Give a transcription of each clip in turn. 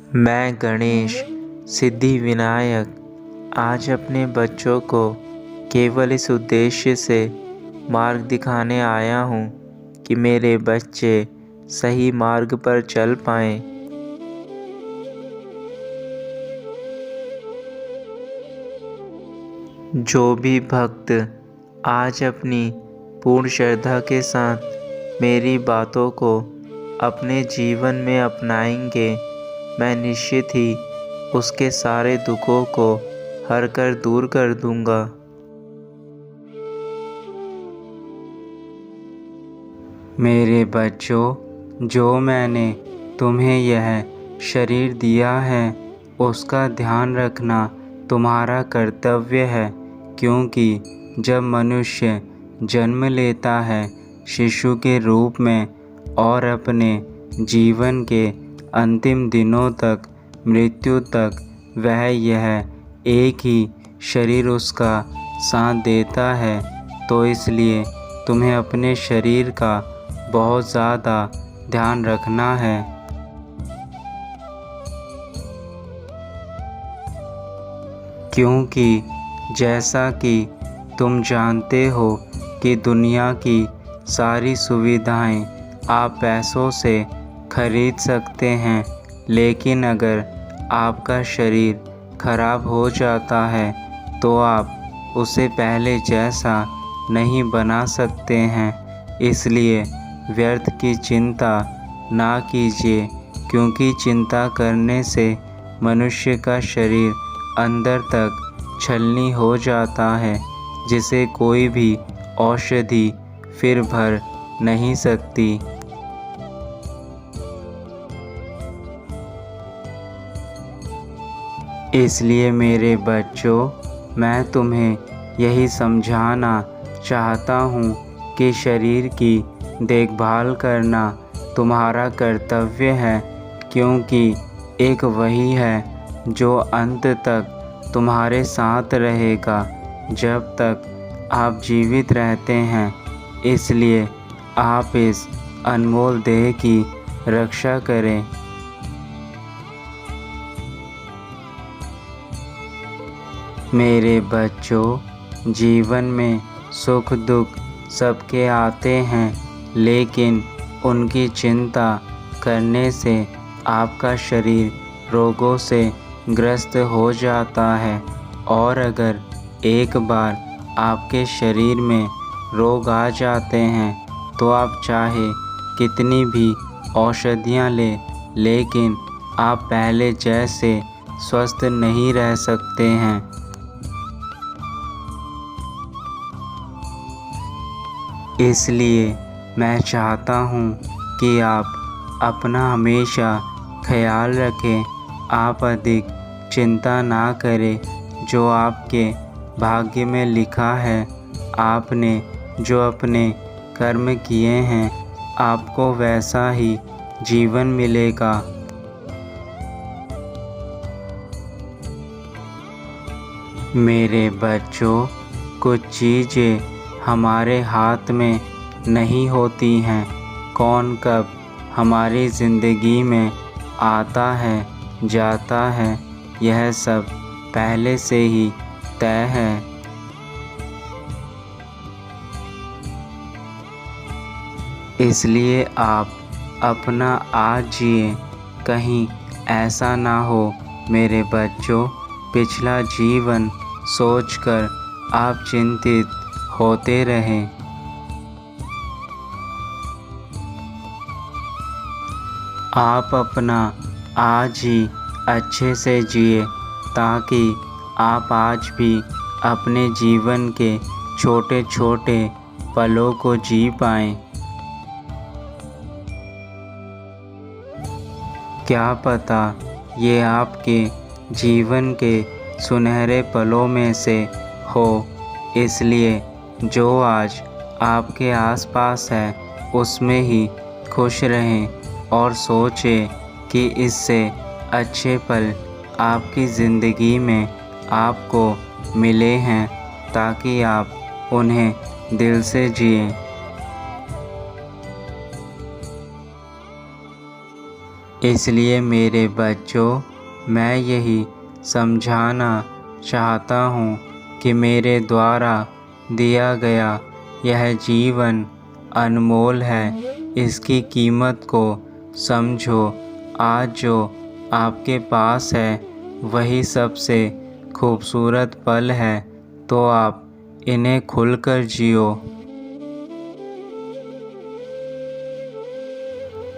मैं गणेश सिद्धि विनायक आज अपने बच्चों को केवल इस उद्देश्य से मार्ग दिखाने आया हूँ कि मेरे बच्चे सही मार्ग पर चल पाएं। जो भी भक्त आज अपनी पूर्ण श्रद्धा के साथ मेरी बातों को अपने जीवन में अपनाएंगे, मैं निश्चित ही उसके सारे दुखों को हर कर दूर कर दूंगा। मेरे बच्चों, जो मैंने तुम्हें यह शरीर दिया है उसका ध्यान रखना तुम्हारा कर्तव्य है, क्योंकि जब मनुष्य जन्म लेता है शिशु के रूप में और अपने जीवन के अंतिम दिनों तक, मृत्यु तक, वह यह एक ही शरीर उसका साथ देता है। तो इसलिए तुम्हें अपने शरीर का बहुत ज़्यादा ध्यान रखना है। क्योंकि जैसा कि तुम जानते हो कि दुनिया की सारी सुविधाएं आप पैसों से खरीद सकते हैं, लेकिन अगर आपका शरीर खराब हो जाता है तो आप उसे पहले जैसा नहीं बना सकते हैं। इसलिए व्यर्थ की चिंता ना कीजिए, क्योंकि चिंता करने से मनुष्य का शरीर अंदर तक छलनी हो जाता है, जिसे कोई भी औषधि फिर भर नहीं सकती। इसलिए मेरे बच्चों, मैं तुम्हें यही समझाना चाहता हूँ कि शरीर की देखभाल करना तुम्हारा कर्तव्य है, क्योंकि एक वही है जो अंत तक तुम्हारे साथ रहेगा जब तक आप जीवित रहते हैं। इसलिए आप इस अनमोल देह की रक्षा करें। मेरे बच्चों, जीवन में सुख दुख सबके आते हैं, लेकिन उनकी चिंता करने से आपका शरीर रोगों से ग्रस्त हो जाता है। और अगर एक बार आपके शरीर में रोग आ जाते हैं तो आप चाहे कितनी भी औषधियाँ लें, लेकिन आप पहले जैसे स्वस्थ नहीं रह सकते हैं। इसलिए मैं चाहता हूँ कि आप अपना हमेशा ख्याल रखें। आप अधिक चिंता ना करें। जो आपके भाग्य में लिखा है, आपने जो अपने कर्म किए हैं, आपको वैसा ही जीवन मिलेगा। मेरे बच्चों, कुछ चीज़ें हमारे हाथ में नहीं होती हैं। कौन कब हमारी ज़िंदगी में आता है, जाता है, यह सब पहले से ही तय है। इसलिए आप अपना आज जिए। कहीं ऐसा ना हो मेरे बच्चों, पिछला जीवन सोचकर आप चिंतित होते रहें। आप अपना आज ही अच्छे से जिए, ताकि आप आज भी अपने जीवन के छोटे छोटे पलों को जी पाएं। क्या पता ये आपके जीवन के सुनहरे पलों में से हो। इसलिए जो आज आपके आसपास है उसमें ही खुश रहें और सोचें कि इससे अच्छे पल आपकी ज़िंदगी में आपको मिले हैं, ताकि आप उन्हें दिल से जिएं। इसलिए मेरे बच्चों, मैं यही समझाना चाहता हूँ कि मेरे द्वारा दिया गया यह जीवन अनमोल है। इसकी कीमत को समझो। आज जो आपके पास है वही सबसे खूबसूरत पल है, तो आप इन्हें खुलकर जियो।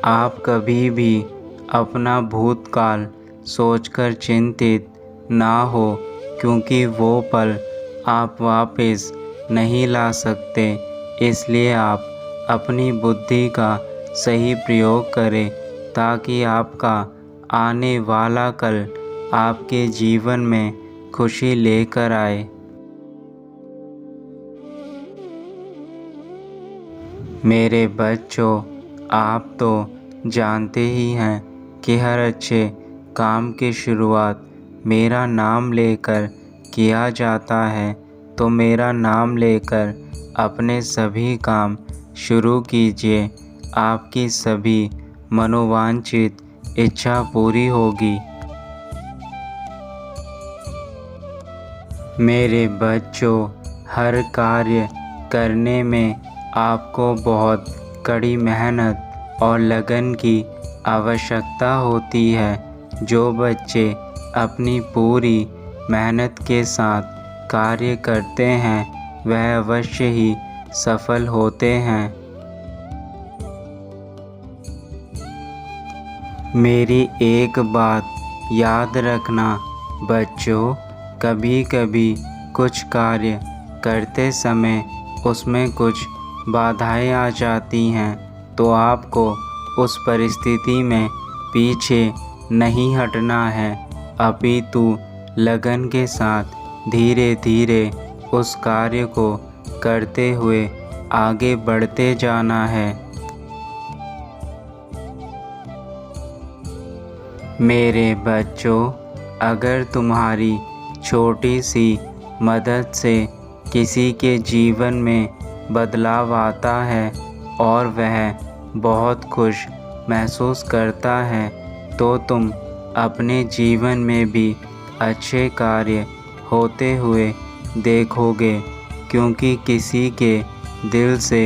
आप कभी भी अपना भूतकाल सोचकर चिंतित ना हो, क्योंकि वो पल आप वापस नहीं ला सकते। इसलिए आप अपनी बुद्धि का सही प्रयोग करें ताकि आपका आने वाला कल आपके जीवन में खुशी लेकर आए। मेरे बच्चों, आप तो जानते ही हैं कि हर अच्छे काम की शुरुआत मेरा नाम लेकर किया जाता है। तो मेरा नाम लेकर अपने सभी काम शुरू कीजिए। आपकी सभी मनोवांछित इच्छा पूरी होगी। मेरे बच्चों, हर कार्य करने में आपको बहुत कड़ी मेहनत और लगन की आवश्यकता होती है। जो बच्चे अपनी पूरी मेहनत के साथ कार्य करते हैं वह अवश्य ही सफल होते हैं। मेरी एक बात याद रखना बच्चों, कभी कभी कुछ कार्य करते समय उसमें कुछ बाधाएं आ जाती हैं, तो आपको उस परिस्थिति में पीछे नहीं हटना है, अपितु लगन के साथ धीरे धीरे उस कार्य को करते हुए आगे बढ़ते जाना है। मेरे बच्चों, अगर तुम्हारी छोटी सी मदद से किसी के जीवन में बदलाव आता है और वह बहुत खुश महसूस करता है, तो तुम अपने जीवन में भी अच्छे कार्य होते हुए देखोगे, क्योंकि किसी के दिल से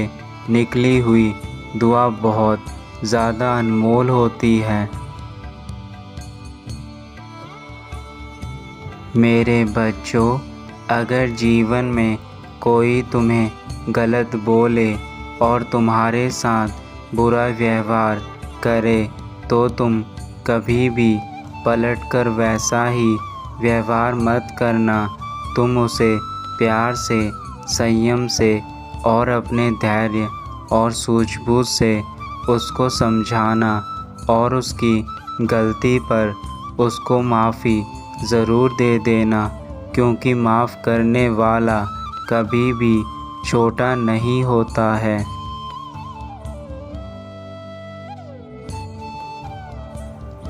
निकली हुई दुआ बहुत ज़्यादा अनमोल होती है। मेरे बच्चों, अगर जीवन में कोई तुम्हें गलत बोले और तुम्हारे साथ बुरा व्यवहार करे, तो तुम कभी भी पलटकर वैसा ही व्यवहार मत करना। तुम उसे प्यार से, संयम से और अपने धैर्य और सूझबूझ से उसको समझाना और उसकी गलती पर उसको माफ़ी ज़रूर दे देना, क्योंकि माफ़ करने वाला कभी भी छोटा नहीं होता है।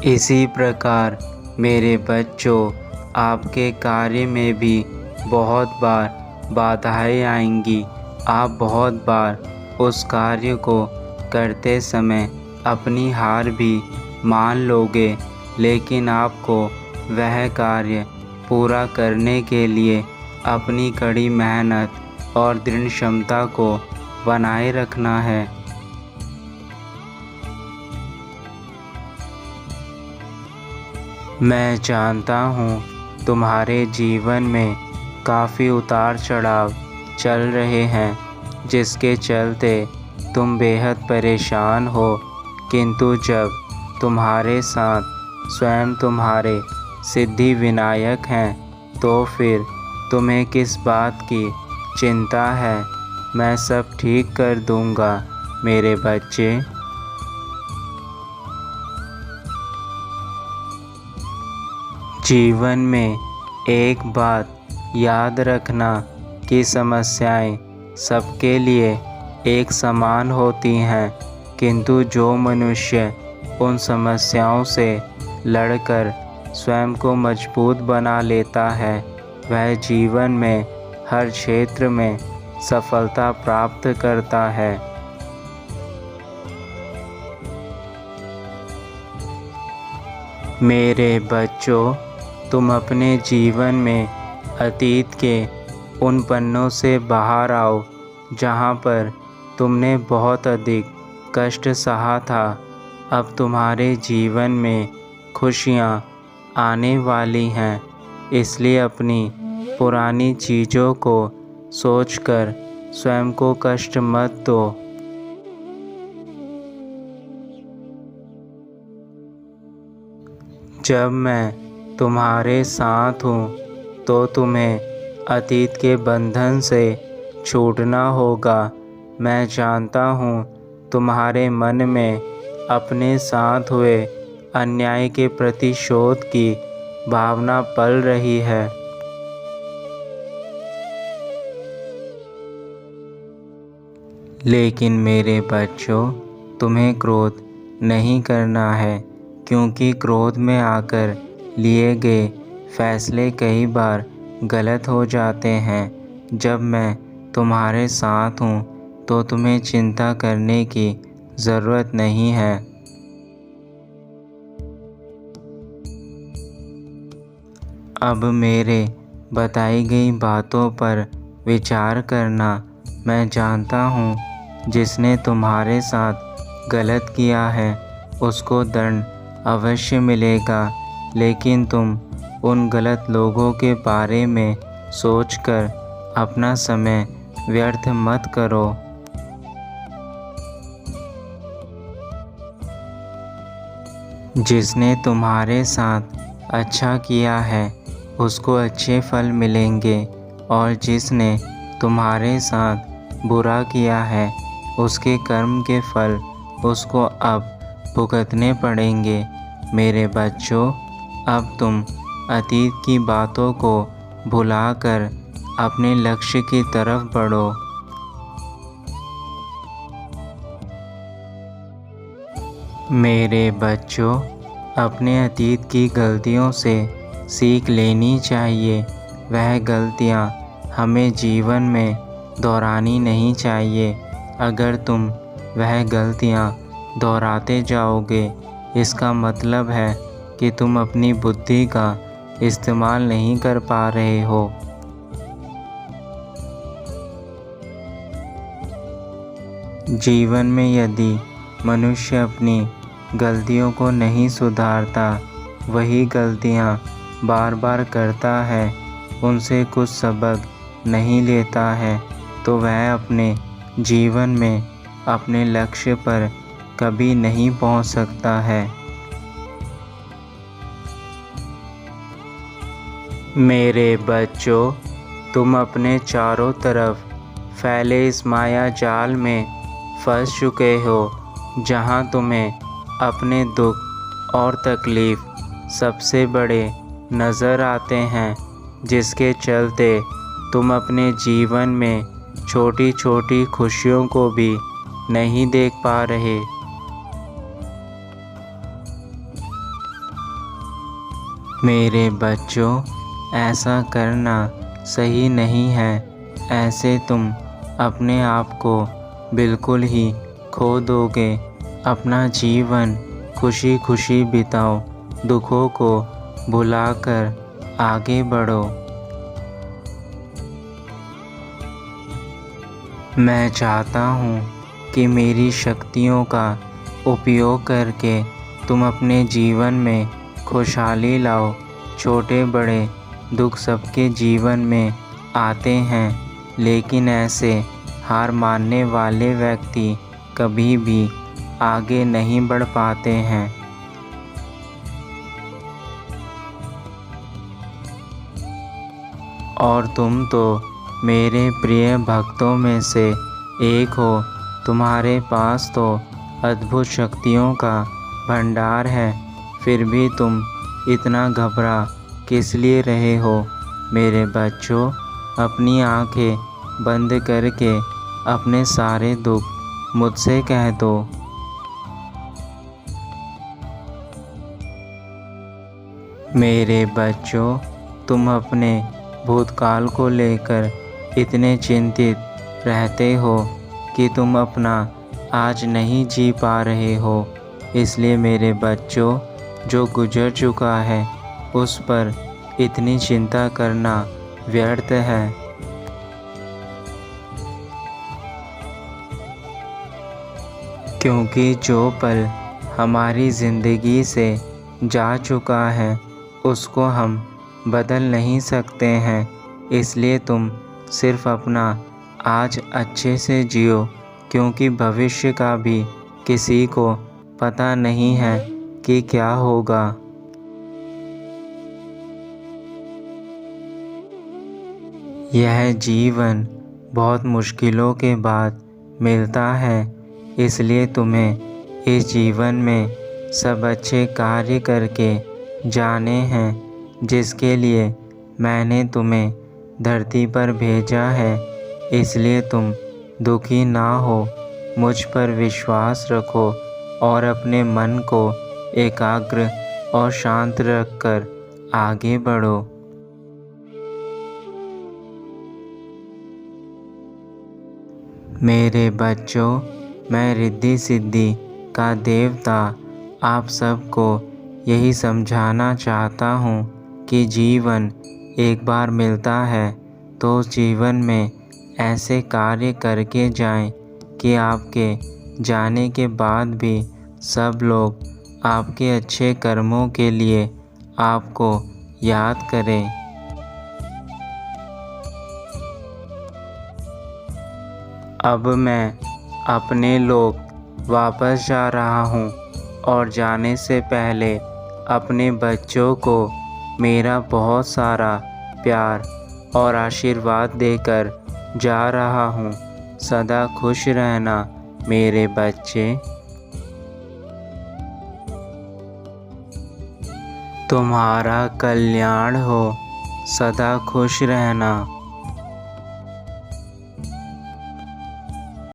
इसी प्रकार मेरे बच्चों, आपके कार्य में भी बहुत बार बाधाएं आएंगी। आप बहुत बार उस कार्य को करते समय अपनी हार भी मान लोगे, लेकिन आपको वह कार्य पूरा करने के लिए अपनी कड़ी मेहनत और दृढ़ क्षमता को बनाए रखना है। मैं जानता हूँ तुम्हारे जीवन में काफ़ी उतार चढ़ाव चल रहे हैं, जिसके चलते तुम बेहद परेशान हो, किंतु जब तुम्हारे साथ स्वयं तुम्हारे सिद्धि विनायक हैं, तो फिर तुम्हें किस बात की चिंता है। मैं सब ठीक कर दूँगा मेरे बच्चे। जीवन में एक बात याद रखना कि समस्याएं सबके लिए एक समान होती हैं, किंतु जो मनुष्य उन समस्याओं से लड़कर स्वयं को मजबूत बना लेता है, वह जीवन में हर क्षेत्र में सफलता प्राप्त करता है। मेरे बच्चों, तुम अपने जीवन में अतीत के उन पन्नों से बाहर आओ जहाँ पर तुमने बहुत अधिक कष्ट सहा था। अब तुम्हारे जीवन में खुशियाँ आने वाली हैं, इसलिए अपनी पुरानी चीज़ों को सोचकर स्वयं को कष्ट मत दो। जब मैं तुम्हारे साथ हूँ तो तुम्हें अतीत के बंधन से छूटना होगा। मैं जानता हूँ तुम्हारे मन में अपने साथ हुए अन्याय के प्रतिशोध की भावना पल रही है। लेकिन मेरे बच्चों, तुम्हें क्रोध नहीं करना है, क्योंकि क्रोध में आकर लिए गए फैसले कई बार गलत हो जाते हैं। जब मैं तुम्हारे साथ हूँ तो तुम्हें चिंता करने की ज़रूरत नहीं है। अब मेरे बताई गई बातों पर विचार करना। मैं जानता हूँ जिसने तुम्हारे साथ गलत किया है उसको दंड अवश्य मिलेगा, लेकिन तुम उन गलत लोगों के बारे में सोचकर अपना समय व्यर्थ मत करो। जिसने तुम्हारे साथ अच्छा किया है उसको अच्छे फल मिलेंगे, और जिसने तुम्हारे साथ बुरा किया है उसके कर्म के फल उसको अब भुगतने पड़ेंगे। मेरे बच्चों, अब तुम अतीत की बातों को भुलाकर अपने लक्ष्य की तरफ बढ़ो। मेरे बच्चों, अपने अतीत की गलतियों से सीख लेनी चाहिए। वह गलतियाँ हमें जीवन में दोहरानी नहीं चाहिए। अगर तुम वह गलतियाँ दोहराते जाओगे, इसका मतलब है कि तुम अपनी बुद्धि का इस्तेमाल नहीं कर पा रहे हो। जीवन में यदि मनुष्य अपनी गलतियों को नहीं सुधारता, वही गलतियाँ बार बार करता है, उनसे कुछ सबक नहीं लेता है, तो वह अपने जीवन में अपने लक्ष्य पर कभी नहीं पहुंच सकता है। मेरे बच्चों, तुम अपने चारों तरफ फैले इस माया जाल में फंस चुके हो, जहां तुम्हें अपने दुख और तकलीफ़ सबसे बड़े नज़र आते हैं, जिसके चलते तुम अपने जीवन में छोटी छोटी खुशियों को भी नहीं देख पा रहे। मेरे बच्चों, ऐसा करना सही नहीं है। ऐसे तुम अपने आप को बिल्कुल ही खो दोगे। अपना जीवन खुशी खुशी बिताओ, दुखों को भुलाकर आगे बढ़ो। मैं चाहता हूँ कि मेरी शक्तियों का उपयोग करके तुम अपने जीवन में खुशहाली लाओ। छोटे बड़े दुख सबके जीवन में आते हैं, लेकिन ऐसे हार मानने वाले व्यक्ति कभी भी आगे नहीं बढ़ पाते हैं। और तुम तो मेरे प्रिय भक्तों में से एक हो। तुम्हारे पास तो अद्भुत शक्तियों का भंडार है, फिर भी तुम इतना घबरा किस लिए रहे हो? मेरे बच्चों, अपनी आंखें बंद करके अपने सारे दुख मुझसे कह दो। मेरे बच्चों, तुम अपने भूतकाल को लेकर इतने चिंतित रहते हो कि तुम अपना आज नहीं जी पा रहे हो। इसलिए मेरे बच्चों, जो गुजर चुका है उस पर इतनी चिंता करना व्यर्थ है। क्योंकि जो पल हमारी ज़िंदगी से जा चुका है उसको हम बदल नहीं सकते हैं, इसलिए तुम सिर्फ अपना आज अच्छे से जियो, क्योंकि भविष्य का भी किसी को पता नहीं है कि क्या होगा। यह जीवन बहुत मुश्किलों के बाद मिलता है, इसलिए तुम्हें इस जीवन में सब अच्छे कार्य करके जाने हैं जिसके लिए मैंने तुम्हें धरती पर भेजा है। इसलिए तुम दुखी ना हो, मुझ पर विश्वास रखो और अपने मन को एकाग्र और शांत रखकर आगे बढ़ो। मेरे बच्चों, मैं रिद्धि सिद्धि का देवता आप सबको यही समझाना चाहता हूँ कि जीवन एक बार मिलता है तो उस जीवन में ऐसे कार्य करके जाएं कि आपके जाने के बाद भी सब लोग आपके अच्छे कर्मों के लिए आपको याद करें। अब मैं अपने लोक वापस जा रहा हूँ और जाने से पहले अपने बच्चों को मेरा बहुत सारा प्यार और आशीर्वाद देकर जा रहा हूँ। सदा खुश रहना मेरे बच्चे। तुम्हारा कल्याण हो। सदा खुश रहना।